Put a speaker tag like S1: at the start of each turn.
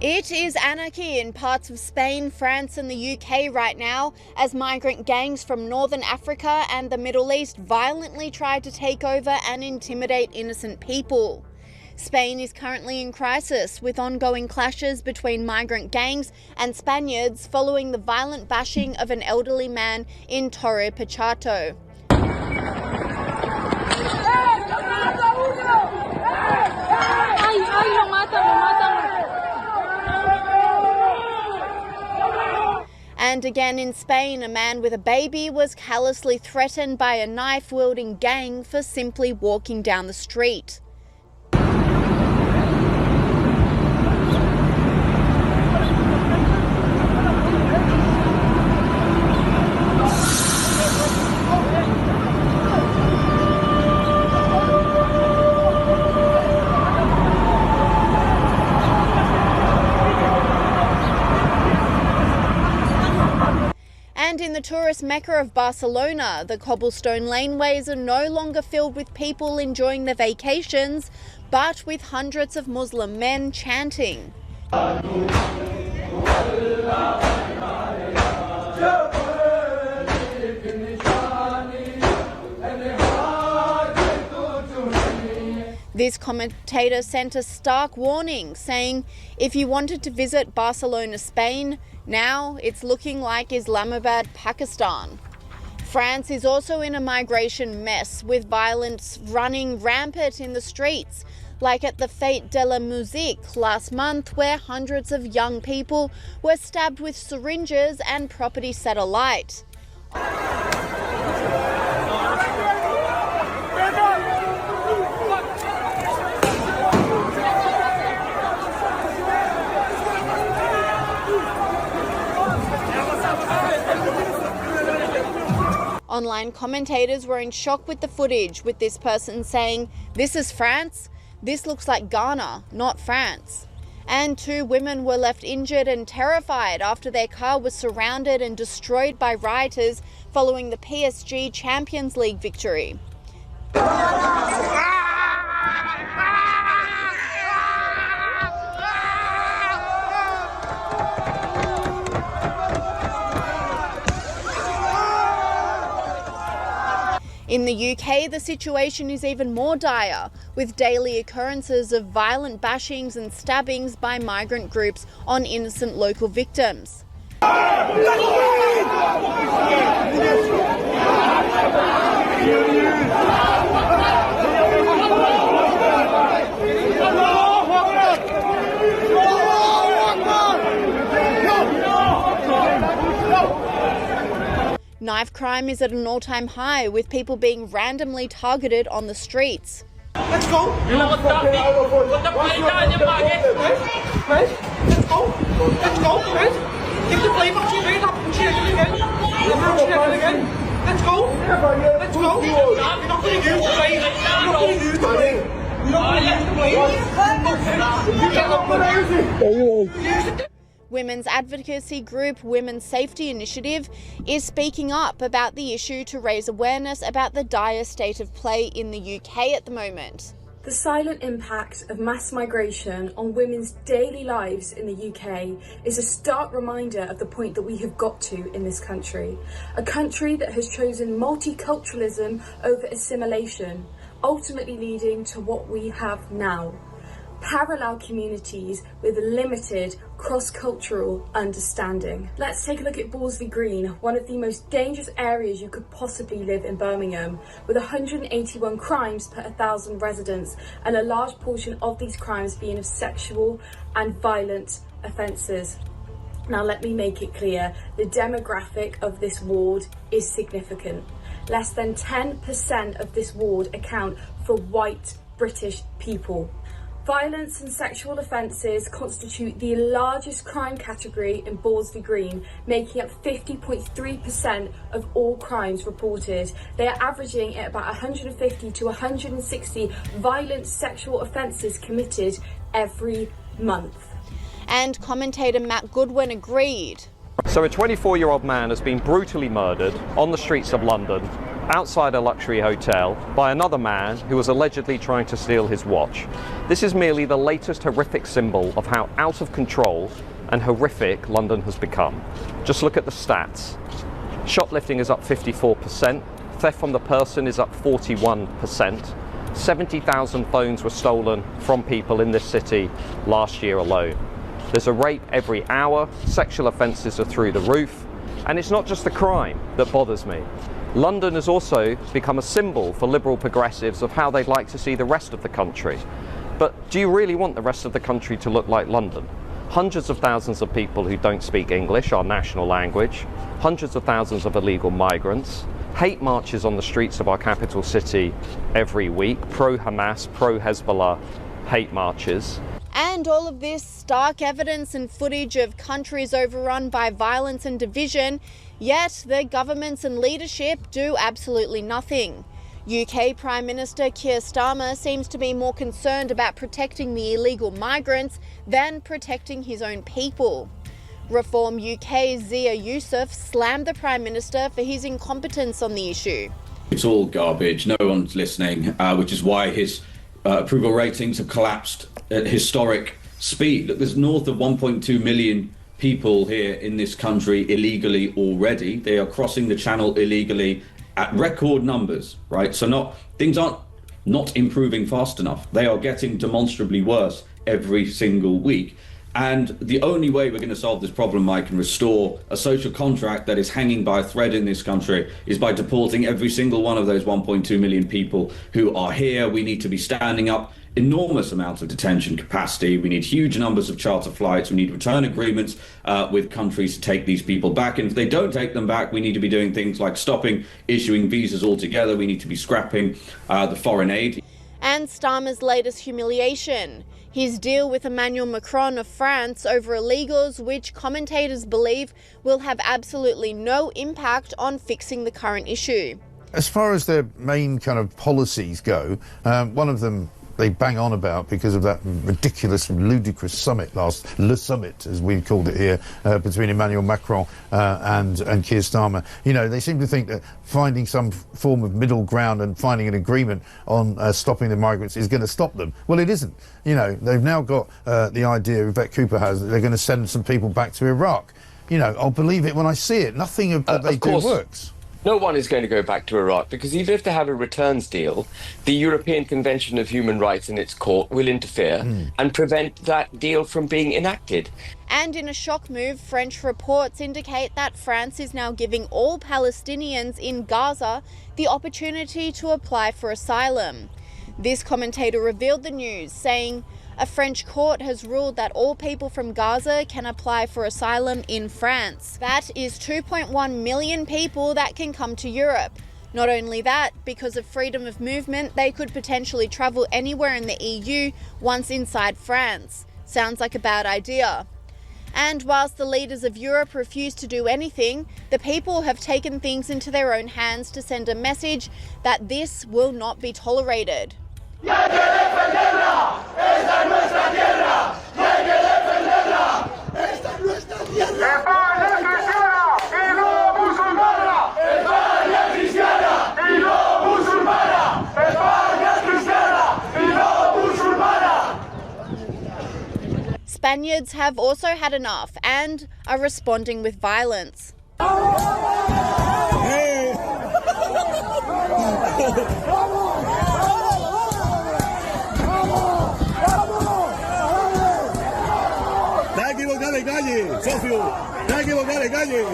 S1: It is anarchy in parts of Spain, France and the UK right now as migrant gangs from Northern Africa and the Middle East violently try to take over and intimidate innocent people. Spain is currently in crisis with ongoing clashes between migrant gangs and Spaniards following the violent bashing of an elderly man in Torre Pacheco. And again in Spain, a man with a baby was callously threatened by a knife-wielding gang for simply walking down the street. And in the tourist mecca of Barcelona, the cobblestone laneways are no longer filled with people enjoying their vacations, but with hundreds of Muslim men chanting. This commentator sent a stark warning, saying, if you wanted to visit Barcelona, Spain, now it's looking like Islamabad, Pakistan. France is also in a migration mess, with violence running rampant in the streets, like at the Fête de la Musique last month, where hundreds of young people were stabbed with syringes and property set alight. Online commentators were in shock with the footage, with this person saying, "This is France? This looks like Ghana, not France." And 2 women were left injured and terrified after their car was surrounded and destroyed by rioters following the PSG Champions League victory. In the UK, the situation is even more dire, with daily occurrences of violent bashings and stabbings by migrant groups on innocent local victims. Knife crime is at an all-time high, with people being randomly targeted on the streets.
S2: Let's go! Let's go! Let's go! Give the play back to you, mate. Let's go! Let's go! You're not going to use the play. You're not going to use the play. You're not going to use the play.
S1: Women's advocacy group Women's Safety Initiative is speaking up about the issue to raise awareness about the dire state of play in the UK at the moment.
S3: The silent impact of mass migration on women's daily lives in the UK is a stark reminder of the point that we have got to in this country. A country that has chosen multiculturalism over assimilation, ultimately leading to what we have now. Parallel communities with limited cross-cultural understanding. Let's take a look at Ballsby Green, one of the most dangerous areas you could possibly live in Birmingham, with 181 crimes per 1,000 residents, and a large portion of these crimes being of sexual and violent offences. Now let me make it clear, the demographic of this ward is significant. Less than 10% of this ward account for white British people. Violence and sexual offences constitute the largest crime category in Ballsby Green, making up 50.3% of all crimes reported. They are averaging at about 150 to 160 violent sexual offences committed every month.
S1: And commentator Matt Goodwin agreed.
S4: So a 24-year-old man has been brutally murdered on the streets of London outside a luxury hotel by another man who was allegedly trying to steal his watch. This is merely the latest horrific symbol of how out of control and horrific London has become. Just look at the stats. Shoplifting is up 54%, theft from the person is up 41%, 70,000 phones were stolen from people in this city last year alone. There's a rape every hour, sexual offences are through the roof, and it's not just the crime that bothers me. London has also become a symbol for liberal progressives of how they'd like to see the rest of the country. But do you really want the rest of the country to look like London? Hundreds of thousands of people who don't speak English, our national language, hundreds of thousands of illegal migrants, hate marches on the streets of our capital city every week, pro-Hamas, pro-Hezbollah hate marches.
S1: And all of this stark evidence and footage of countries overrun by violence and division, yet their governments and leadership do absolutely nothing. UK Prime Minister Keir Starmer seems to be more concerned about protecting the illegal migrants than protecting his own people. Reform UK's Zia Yusuf slammed the Prime Minister for his incompetence on the issue.
S5: It's all garbage. No one's listening, which is why his approval ratings have collapsed at historic speed. Look, there's north of 1.2 million people here in this country illegally already. They are crossing the channel illegally at record numbers, right? So things aren't not improving fast enough. They are getting demonstrably worse every single week. And the only way we're going to solve this problem, Mike, and restore a social contract that is hanging by a thread in this country is by deporting every single one of those 1.2 million people who are here. We need to be standing up enormous amounts of detention capacity. We need huge numbers of charter flights. We need return agreements with countries to take these people back. And if they don't take them back, we need to be doing things like stopping issuing visas altogether. We need to be scrapping the foreign aid.
S1: And Starmer's latest humiliation, his deal with Emmanuel Macron of France over illegals, which commentators believe will have absolutely no impact on fixing the current issue.
S6: As far as their main kind of policies go, one of them they bang on about because of that ridiculous, ludicrous summit Le Summit, as we called it here, between Emmanuel Macron and Keir Starmer. You know, they seem to think that finding some form of middle ground and finding an agreement on stopping the migrants is going to stop them. Well, it isn't. You know, they've now got the idea, Yvette Cooper has, that they're going to send some people back to Iraq. You know, I'll believe it when I see it. Nothing of what they do works.
S7: No one is going to go back to Iraq because even if they have a returns deal, the European Convention of Human Rights in its court will interfere and prevent that deal from being enacted.
S1: And in a shock move, French reports indicate that France is now giving all Palestinians in Gaza the opportunity to apply for asylum. This commentator revealed the news, saying, a French court has ruled that all people from Gaza can apply for asylum in France. That is 2.1 million people that can come to Europe. Not only that, because of freedom of movement, they could potentially travel anywhere in the EU once inside France. Sounds like a bad idea. And whilst the leaders of Europe refuse to do anything, the people have taken things into their own hands to send a message that this will not be tolerated. Spaniards have also had enough and are responding with violence.
S2: ¡Está equivocado de calle, socio! ¡Está equivocado de calle!